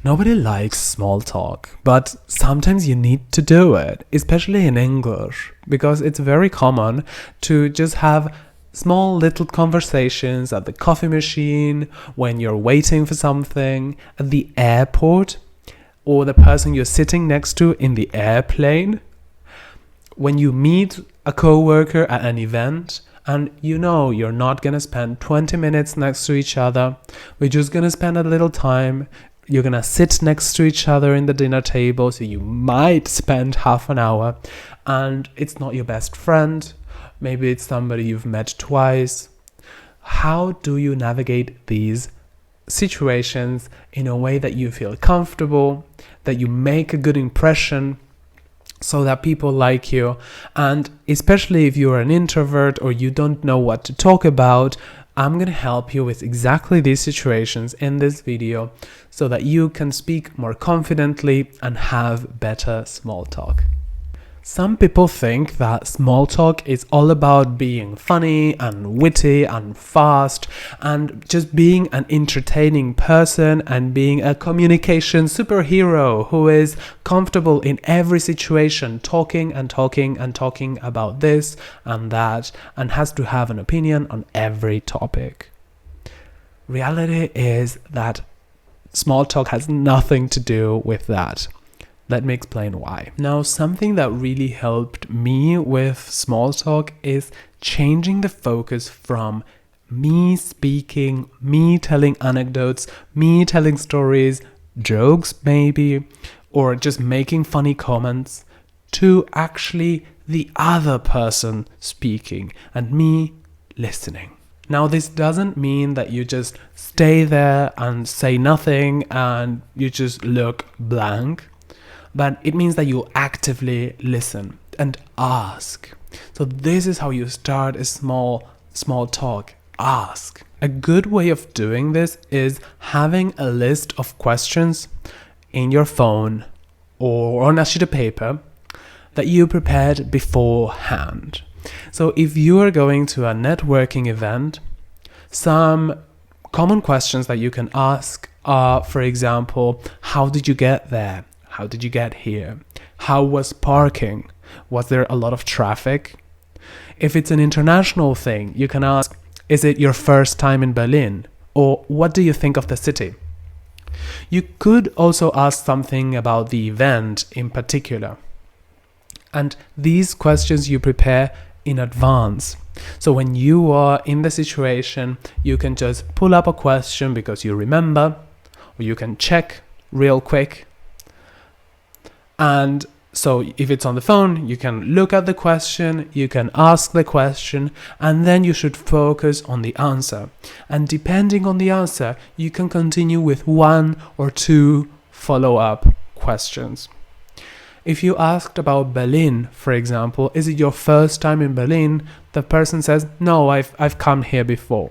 Nobody likes small talk, but sometimes you need to do it, especially in English, because it's very common to just have small little conversations at the coffee machine, when you're waiting for something, at the airport, or the person you're sitting next to in the airplane, when you meet a coworker at an event, and you know you're not going to spend 20 minutes next to each other, we're just going to spend a little time. You're going to sit next to each other in the dinner table, so you might spend half an hour, and it's not your best friend. Maybe it's somebody you've met twice. How do you navigate these situations in a way that you feel comfortable, that you make a good impression, so that people like you? And especially if you're an introvert or you don't know what to talk about, I'm going to help you with exactly these situations in this video so that you can speak more confidently and have better small talk. Some people think that small talk is all about being funny and witty and fast and just being an entertaining person and being a communication superhero who is comfortable in every situation, talking and talking and talking about this and that, and has to have an opinion on every topic. Reality is that small talk has nothing to do with that. Let me explain why. Now, something that really helped me with small talk is changing the focus from me speaking, me telling anecdotes, me telling stories, jokes maybe, or just making funny comments, to actually the other person speaking and me listening. Now, this doesn't mean that you just stay there and say nothing and you just look blank. But it means that you actively listen and ask. So this is how you start a small talk. Ask. A good way of doing this is having a list of questions in your phone or on a sheet of paper that you prepared beforehand. So if you are going to a networking event, some common questions that you can ask are, for example, how did you get there? How did you get here? How was parking? Was there a lot of traffic? If it's an international thing, you can ask, is it your first time in Berlin? Or what do you think of the city? You could also ask something about the event in particular. And these questions you prepare in advance. So when you are in the situation, you can just pull up a question because you remember, or you can check real quick. And so if it's on the phone, you can look at the question, you can ask the question, and then you should focus on the answer. And depending on the answer, you can continue with one or two follow-up questions. If you asked about Berlin, for example, is it your first time in Berlin? The person says, no, I've come here before.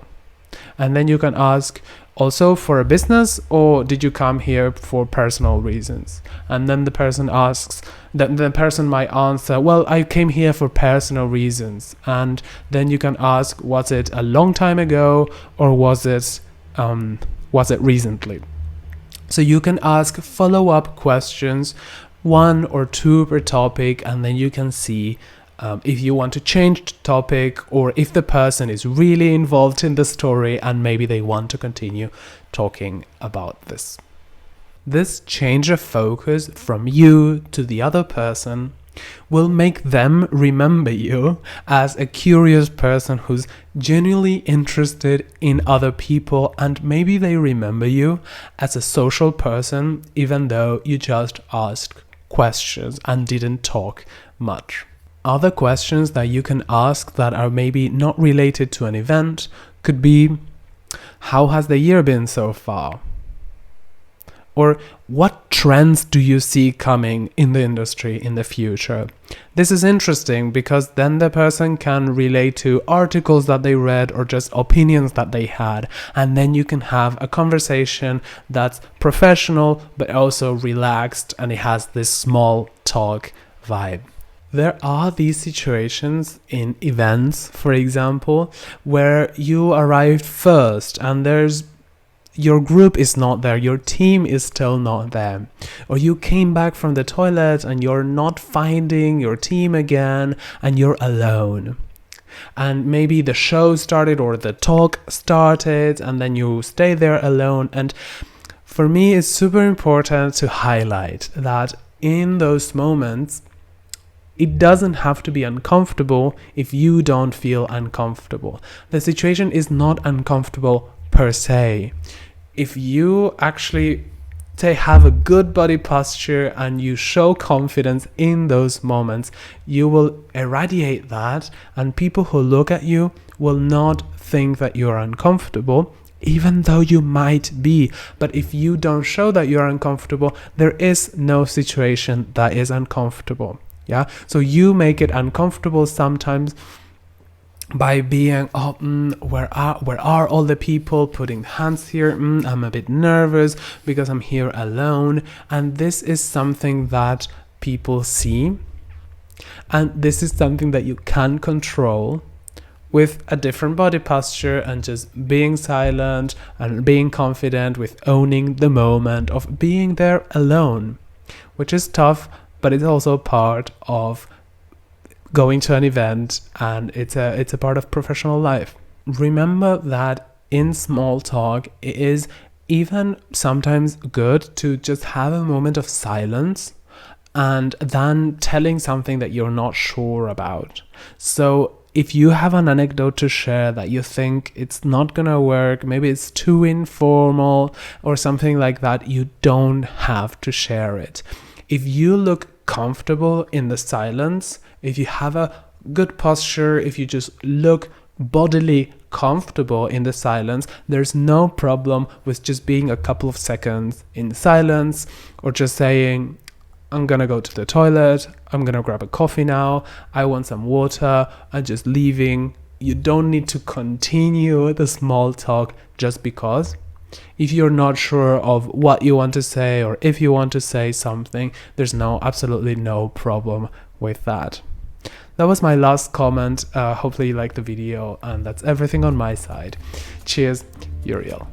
And then you can ask, also for a business, or did you come here for personal reasons? And then the person asks, the person might answer, well, I came here for personal reasons. And then you can ask, was it a long time ago, or was it recently? So you can ask follow-up questions, one or two per topic, and then you can see if you want to change the topic, or if the person is really involved in the story and maybe they want to continue talking about this. This change of focus from you to the other person will make them remember you as a curious person who's genuinely interested in other people, and maybe they remember you as a social person even though you just asked questions and didn't talk much. Other questions that you can ask that are maybe not related to an event could be, how has the year been so far? Or what trends do you see coming in the industry in the future? This is interesting because then the person can relate to articles that they read or just opinions that they had, and then you can have a conversation that's professional but also relaxed, and it has this small talk vibe. There are these situations in events, for example, where you arrived first and there's your group is not there, your team is still not there, or you came back from the toilet and you're not finding your team again and you're alone. And maybe the show started or the talk started and then you stay there alone. And for me, it's super important to highlight that in those moments, it doesn't have to be uncomfortable if you don't feel uncomfortable. The situation is not uncomfortable per se. If you actually have a good body posture and you show confidence in those moments, you will irradiate that, and people who look at you will not think that you're uncomfortable, even though you might be. But if you don't show that you're uncomfortable, there is no situation that is uncomfortable. Yeah, so you make it uncomfortable sometimes by being, where are all the people putting hands here? I'm a bit nervous because I'm here alone. And this is something that people see. And this is something that you can control with a different body posture and just being silent and being confident with owning the moment of being there alone, which is tough, but it's also part of going to an event, and it's a part of professional life. Remember that in small talk, it is even sometimes good to just have a moment of silence and then telling something that you're not sure about. So if you have an anecdote to share that you think it's not gonna work, maybe it's too informal or something like that, you don't have to share it. If you look comfortable in the silence, if you have a good posture, if you just look bodily comfortable in the silence, there's no problem with just being a couple of seconds in silence, or just saying, I'm gonna go to the toilet, I'm gonna grab a coffee now, I want some water, and just leaving. You don't need to continue the small talk just because. If you're not sure of what you want to say, or if you want to say something, there's absolutely no problem with that. That was my last comment. Hopefully you liked the video, and that's everything on my side. Cheers, Uriel.